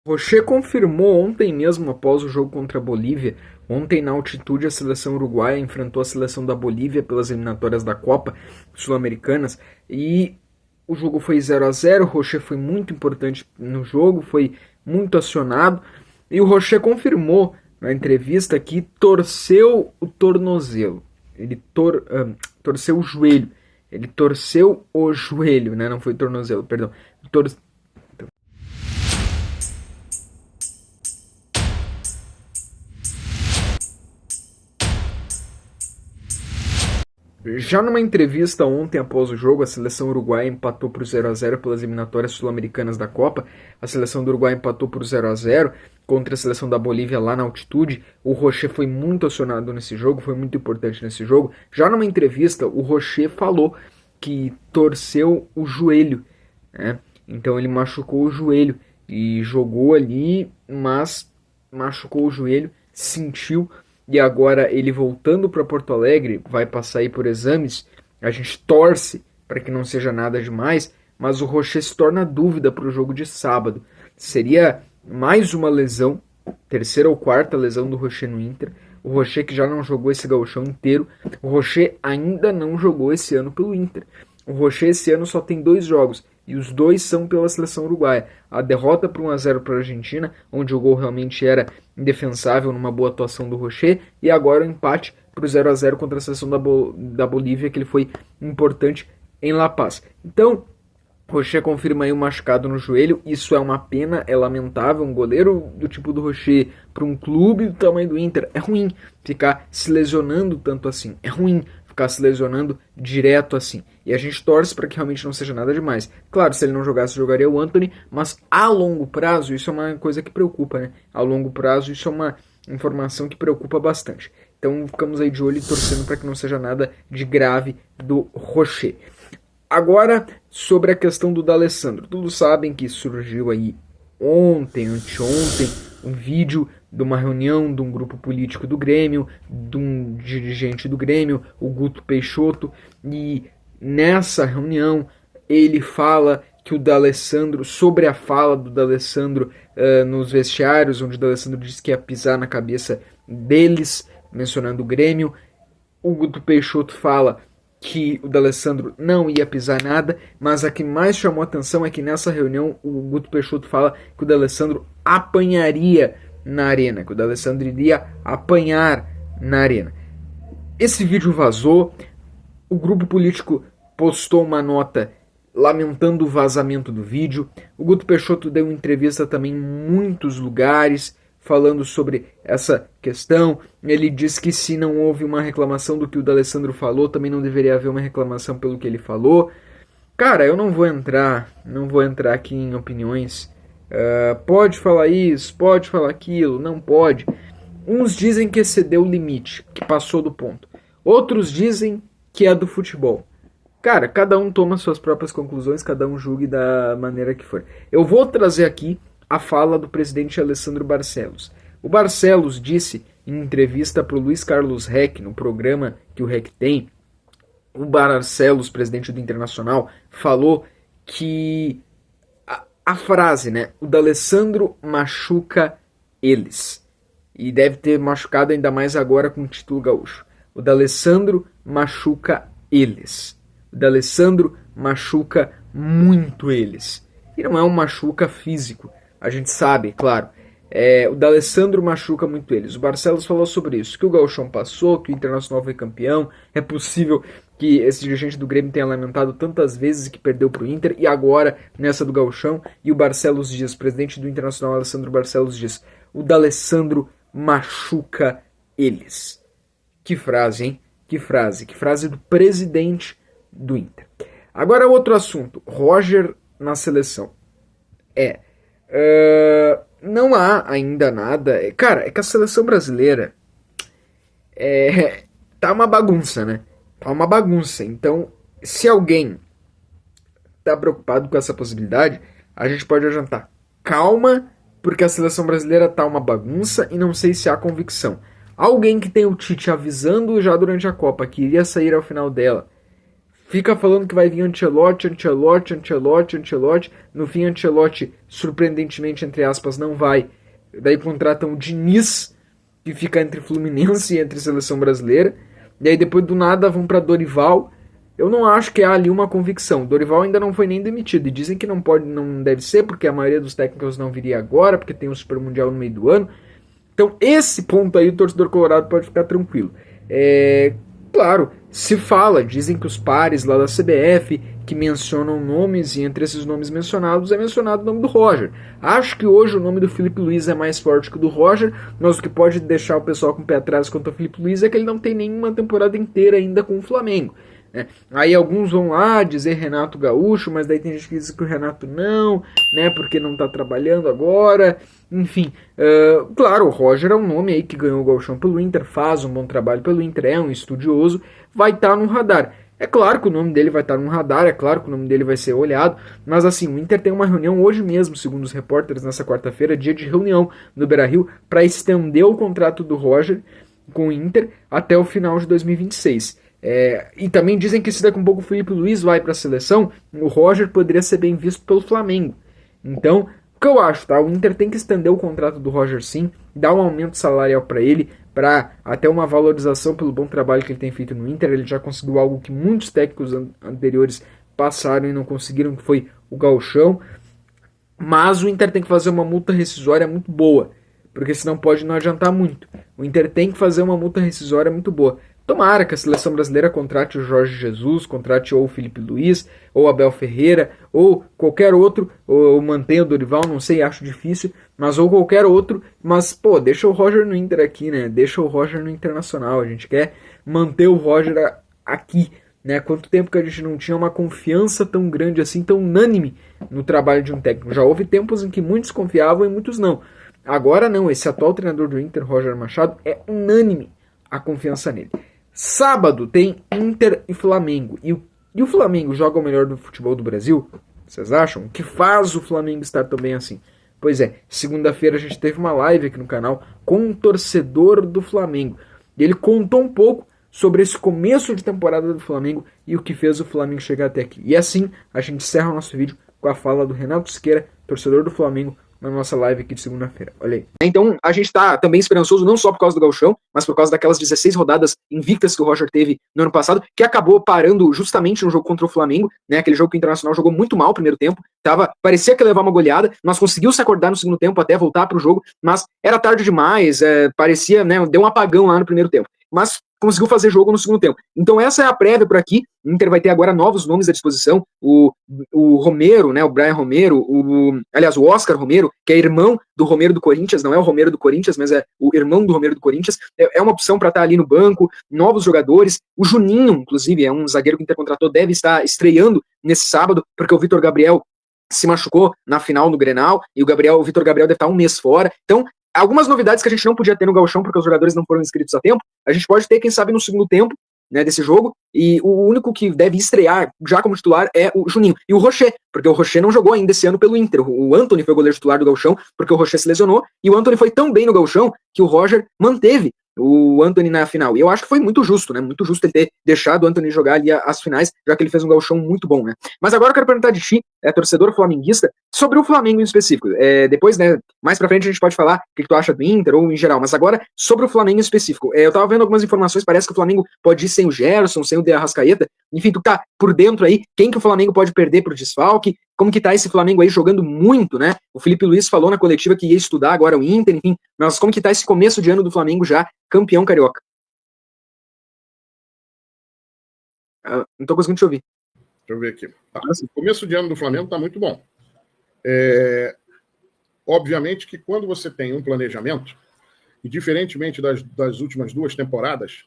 Rocher confirmou ontem mesmo, após o jogo contra a Bolívia. Ontem, na altitude, a seleção uruguaia enfrentou a seleção da Bolívia pelas eliminatórias da Copa Sul-Americanas e o jogo foi 0-0. O Rocher foi muito importante no jogo, foi muito acionado e o Rocher confirmou na entrevista que torceu o tornozelo. Ele torceu o joelho. Ele torceu o joelho, né? Não foi tornozelo, perdão. Já numa entrevista ontem após o jogo, a seleção uruguaia empatou por 0-0 pelas eliminatórias sul-americanas da Copa. A seleção do Uruguai empatou por 0-0 contra a seleção da Bolívia lá na altitude. O Rocher foi muito acionado nesse jogo, foi muito importante nesse jogo. Já numa entrevista, o Rocher falou que torceu o joelho, né? Então ele machucou o joelho e jogou ali, mas machucou o joelho, sentiu. E agora ele voltando para Porto Alegre, vai passar aí por exames. A gente torce para que não seja nada demais, mas o Rocher se torna dúvida para o jogo de sábado. Seria mais uma lesão, terceira ou quarta lesão do Rocher no Inter. O Rocher que já não jogou esse gauchão inteiro. O Rocher ainda não jogou esse ano pelo Inter. O Rocher esse ano só tem 2 jogos. E os 2 são pela seleção uruguaia. A derrota por 1-0 para a Argentina, onde o gol realmente era indefensável numa boa atuação do Rocher. E agora o empate para o 0-0 contra a seleção da Bolívia, que ele foi importante em La Paz. Então, Rocher confirma aí um machucado no joelho. Isso é uma pena, é lamentável. Um goleiro do tipo do Rocher para um clube do tamanho do Inter. É ruim ficar se lesionando tanto assim. É ruim ficar se lesionando direto assim. E a gente torce para que realmente não seja nada demais. Claro, se ele não jogasse, jogaria o Antony, mas a longo prazo isso é uma coisa que preocupa, né? A longo prazo isso é uma informação que preocupa bastante. Então ficamos aí de olho e torcendo para que não seja nada de grave do Rocher. Agora, sobre a questão do D'Alessandro. Todos sabem que surgiu aí ontem, anteontem, um vídeo de uma reunião de um grupo político do Grêmio, de um dirigente do Grêmio, o Guto Peixoto, e nessa reunião ele fala que o D'Alessandro, sobre a fala do D'Alessandro nos vestiários, onde o D'Alessandro disse que ia pisar na cabeça deles, mencionando o Grêmio, o Guto Peixoto fala que o D'Alessandro não ia pisar nada, mas a que mais chamou atenção é que nessa reunião o Guto Peixoto fala que o D'Alessandro apanharia na arena, que o D'Alessandro iria apanhar na arena. Esse vídeo vazou, o grupo político postou uma nota lamentando o vazamento do vídeo, o Guto Peixoto deu entrevista também em muitos lugares, falando sobre essa questão. Ele diz que se não houve uma reclamação do que o D'Alessandro falou, também não deveria haver uma reclamação pelo que ele falou. Cara, eu não vou entrar aqui em opiniões. Pode falar isso, pode falar aquilo, não pode. Uns dizem que excedeu o limite, que passou do ponto. Outros dizem que é do futebol. Cara, cada um toma suas próprias conclusões, cada um julgue da maneira que for. Eu vou trazer aqui a fala do presidente Alessandro Barcelos. O Barcelos disse em entrevista para o Luiz Carlos Reck, no programa que o Reck tem, o Barcelos, presidente do Internacional, falou que a frase, né, o D'Alessandro machuca eles. E deve ter machucado ainda mais agora com o título gaúcho. O D'Alessandro machuca eles. O D'Alessandro machuca muito eles. E não é um machuca físico. A gente sabe, claro. O D'Alessandro machuca muito eles. O Barcelos falou sobre isso. Que o Gauchão passou, que o Internacional foi campeão. É possível que esse dirigente do Grêmio tenha lamentado tantas vezes que perdeu para o Inter. E agora, nessa do Gauchão. E o Barcelos diz, o presidente do Internacional, Alessandro Barcelos, diz: o D'Alessandro machuca eles. Que frase, hein? Que frase. Que frase do presidente do Inter. Agora outro assunto. Roger na seleção. Não há ainda nada. Cara, é que a seleção brasileira tá uma bagunça, né? Tá uma bagunça. Então, se alguém tá preocupado com essa possibilidade, a gente pode adiantar. Calma, porque a seleção brasileira tá uma bagunça e não sei se há convicção. Alguém que tem o Tite avisando já durante a Copa que iria sair ao final dela, fica falando que vai vir Ancelotti, no fim Ancelotti, surpreendentemente, entre aspas, não vai, daí contratam o Diniz, que fica entre Fluminense e entre Seleção Brasileira, e aí depois do nada vão para Dorival. Eu não acho que há ali uma convicção. Dorival ainda não foi nem demitido. E dizem que não pode, não deve ser, porque a maioria dos técnicos não viria agora, porque tem o Super Mundial no meio do ano. Então, esse ponto aí, o torcedor colorado pode ficar tranquilo. Claro, se fala, dizem que os pares lá da CBF, que mencionam nomes, e entre esses nomes mencionados é mencionado o nome do Roger. Acho que hoje o nome do Felipe Luiz é mais forte que o do Roger, mas o que pode deixar o pessoal com o pé atrás quanto ao Felipe Luiz é que ele não tem nenhuma temporada inteira ainda com o Flamengo. Aí alguns vão lá dizer Renato Gaúcho, mas daí tem gente que diz que o Renato não, né, porque não tá trabalhando agora. Enfim, claro, o Roger é um nome aí que ganhou o Gauchão pelo Inter, faz um bom trabalho pelo Inter, é um estudioso, vai estar no radar. É claro que o nome dele vai estar no radar, é claro que o nome dele vai ser olhado, mas assim, o Inter tem uma reunião hoje mesmo, segundo os repórteres, nessa quarta-feira, dia de reunião no Beira-Rio, para estender o contrato do Roger com o Inter até o final de 2026. E também dizem que se daqui a um pouco o Felipe Luiz vai para a seleção, o Roger poderia ser bem visto pelo Flamengo. Então, o que eu acho, tá? O Inter tem que estender o contrato do Roger sim, dar um aumento salarial para ele, para até uma valorização pelo bom trabalho que ele tem feito no Inter. Ele já conseguiu algo que muitos técnicos anteriores passaram e não conseguiram, que foi o gauchão. Mas o Inter tem que fazer uma multa rescisória muito boa, porque senão pode não adiantar muito. O Inter tem que fazer uma multa rescisória muito boa. Tomara que a seleção brasileira contrate o Jorge Jesus, contrate ou o Felipe Luiz, ou Abel Ferreira, ou qualquer outro, ou mantenha o Dorival, não sei, acho difícil, mas ou qualquer outro, mas pô, deixa o Roger no Inter aqui, né? Deixa o Roger no Internacional, a gente quer manter o Roger aqui, né? Quanto tempo que a gente não tinha uma confiança tão grande assim, tão unânime no trabalho de um técnico. Já houve tempos em que muitos confiavam e muitos não. Agora não, esse atual treinador do Inter, Roger Machado, é unânime a confiança nele. Sábado tem Inter e Flamengo. E o Flamengo joga o melhor do futebol do Brasil? Vocês acham? O que faz o Flamengo estar tão bem assim? Pois é, segunda-feira a gente teve uma live aqui no canal com um torcedor do Flamengo. E ele contou um pouco sobre esse começo de temporada do Flamengo e o que fez o Flamengo chegar até aqui. E assim a gente encerra o nosso vídeo com a fala do Renato Siqueira, torcedor do Flamengo, na nossa live aqui de segunda-feira. Olha aí. Então, a gente tá também esperançoso não só por causa do gauchão, mas por causa daquelas 16 rodadas invictas que o Roger teve no ano passado, que acabou parando justamente no jogo contra o Flamengo, né? Aquele jogo que o Internacional jogou muito mal no primeiro tempo, parecia que ia levar uma goleada, mas conseguiu se acordar no segundo tempo até voltar pro jogo, mas era tarde demais, parecia, né? Deu um apagão lá no primeiro tempo. Mas conseguiu fazer jogo no segundo tempo. Então essa é a prévia por aqui. O Inter vai ter agora novos nomes à disposição. O Romero, né, o Brian Romero, aliás, o Oscar Romero, que é irmão do Romero do Corinthians, não é o Romero do Corinthians, mas é o irmão do Romero do Corinthians. É uma opção para estar ali no banco. Novos jogadores. O Juninho, inclusive, é um zagueiro que o Inter contratou, deve estar estreando nesse sábado, porque o Vitor Gabriel se machucou na final no Grenal, e o Vitor Gabriel deve estar um mês fora. Então, algumas novidades que a gente não podia ter no gauchão porque os jogadores não foram inscritos a tempo, a gente pode ter, quem sabe, no segundo tempo, né, desse jogo, e o único que deve estrear já como titular é o Juninho. E o Rocher, porque o Rocher não jogou ainda esse ano pelo Inter. O Antony foi o goleiro titular do gauchão, porque o Rocher se lesionou, e o Antony foi tão bem no gauchão que o Roger manteve o Antony na final. E eu acho que foi muito justo, né? Muito justo ele ter deixado o Antony jogar ali as finais, já que ele fez um gauchão muito bom, né? Mas agora eu quero perguntar de ti, torcedor flamenguista, sobre o Flamengo em específico. Depois, né, mais pra frente a gente pode falar o que tu acha do Inter ou em geral, mas agora sobre o Flamengo em específico. Eu tava vendo algumas informações, parece que o Flamengo pode ir sem o Gerson, sem o De Arrascaeta. Enfim, tu tá por dentro aí, quem que o Flamengo pode perder pro desfalque? Como que tá esse Flamengo aí jogando muito, né? O Felipe Luiz falou na coletiva que ia estudar agora o Inter, enfim. Mas como que tá esse começo de ano do Flamengo já campeão carioca? Não tô conseguindo te ouvir. Deixa eu ver aqui. O começo de ano do Flamengo tá muito bom. Obviamente que quando você tem um planejamento, e diferentemente das últimas 2 temporadas,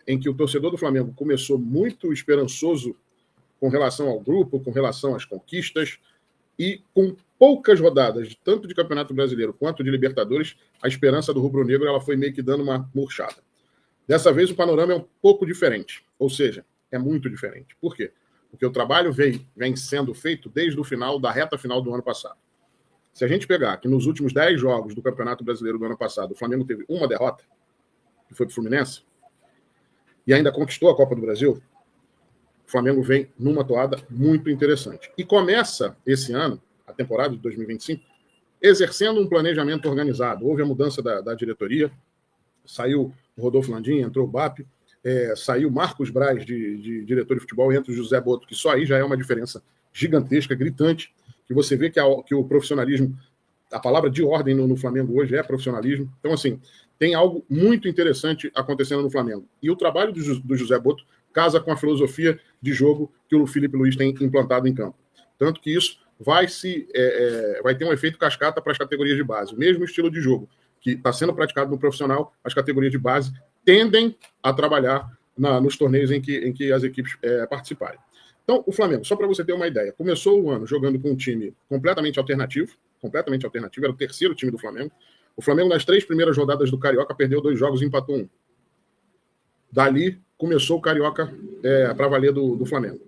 em que o torcedor do Flamengo começou muito esperançoso com relação ao grupo, com relação às conquistas, e com poucas rodadas, tanto de Campeonato Brasileiro quanto de Libertadores, a esperança do rubro-negro ela foi meio que dando uma murchada. Dessa vez o panorama é um pouco diferente, ou seja, é muito diferente. Por quê? Porque o trabalho vem sendo feito desde o final, da reta final do ano passado. Se a gente pegar que nos últimos 10 jogos do Campeonato Brasileiro do ano passado, o Flamengo teve uma derrota, que foi para o Fluminense, e ainda conquistou a Copa do Brasil, Flamengo vem numa toada muito interessante. E começa esse ano, a temporada de 2025, exercendo um planejamento organizado. Houve a mudança da diretoria, saiu o Rodolfo Landim, entrou o BAP, saiu Marcos Braz de diretor de futebol, entra o José Boto, que só aí já é uma diferença gigantesca, gritante, que você vê que o profissionalismo, a palavra de ordem no Flamengo hoje é profissionalismo. Então, assim, tem algo muito interessante acontecendo no Flamengo. E o trabalho do José Boto casa com a filosofia de jogo que o Felipe Luiz tem implantado em campo. Tanto que isso vai ter um efeito cascata para as categorias de base. O mesmo estilo de jogo que está sendo praticado no profissional, as categorias de base tendem a trabalhar nos torneios em que as equipes participarem. Então, o Flamengo, só para você ter uma ideia, começou o ano jogando com um time completamente alternativo, era o terceiro time do Flamengo. O Flamengo, nas 3 primeiras rodadas do Carioca, perdeu 2 jogos e empatou 1. Dali, começou o Carioca para valer do Flamengo.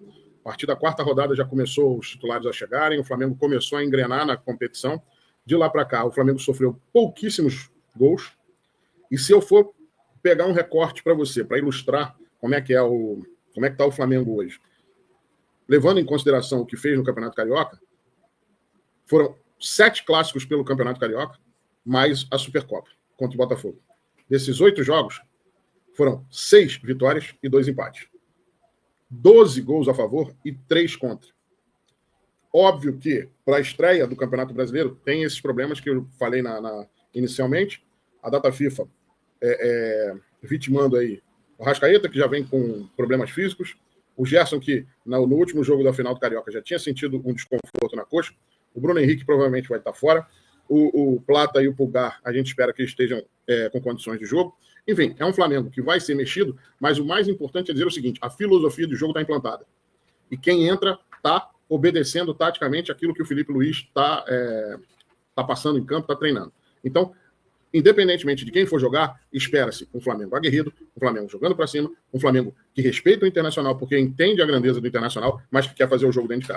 A partir da 4ª rodada já começou os titulares a chegarem, o Flamengo começou a engrenar na competição. De lá para cá, o Flamengo sofreu pouquíssimos gols. E se eu for pegar um recorte para você, para ilustrar como é que está o Flamengo hoje, levando em consideração o que fez no Campeonato Carioca, foram 7 clássicos pelo Campeonato Carioca, mais a Supercopa contra o Botafogo. Desses 8 jogos, foram 6 vitórias e 2 empates. 12 gols a favor e 3 contra. Óbvio que, para a estreia do Campeonato Brasileiro, tem esses problemas que eu falei inicialmente. A data FIFA vitimando aí o Arrascaeta, que já vem com problemas físicos. O Gerson, que no último jogo da final do Carioca já tinha sentido um desconforto na coxa. O Bruno Henrique provavelmente vai estar fora. O Plata e o Pulgar, a gente espera que estejam com condições de jogo. Enfim, é um Flamengo que vai ser mexido, mas o mais importante é dizer o seguinte: a filosofia de jogo está implantada. E quem entra está obedecendo taticamente aquilo que o Felipe Luiz está passando em campo, está treinando. Então, independentemente de quem for jogar, espera-se um Flamengo aguerrido, um Flamengo jogando para cima, um Flamengo que respeita o Internacional porque entende a grandeza do Internacional, mas que quer fazer o jogo dentro de casa.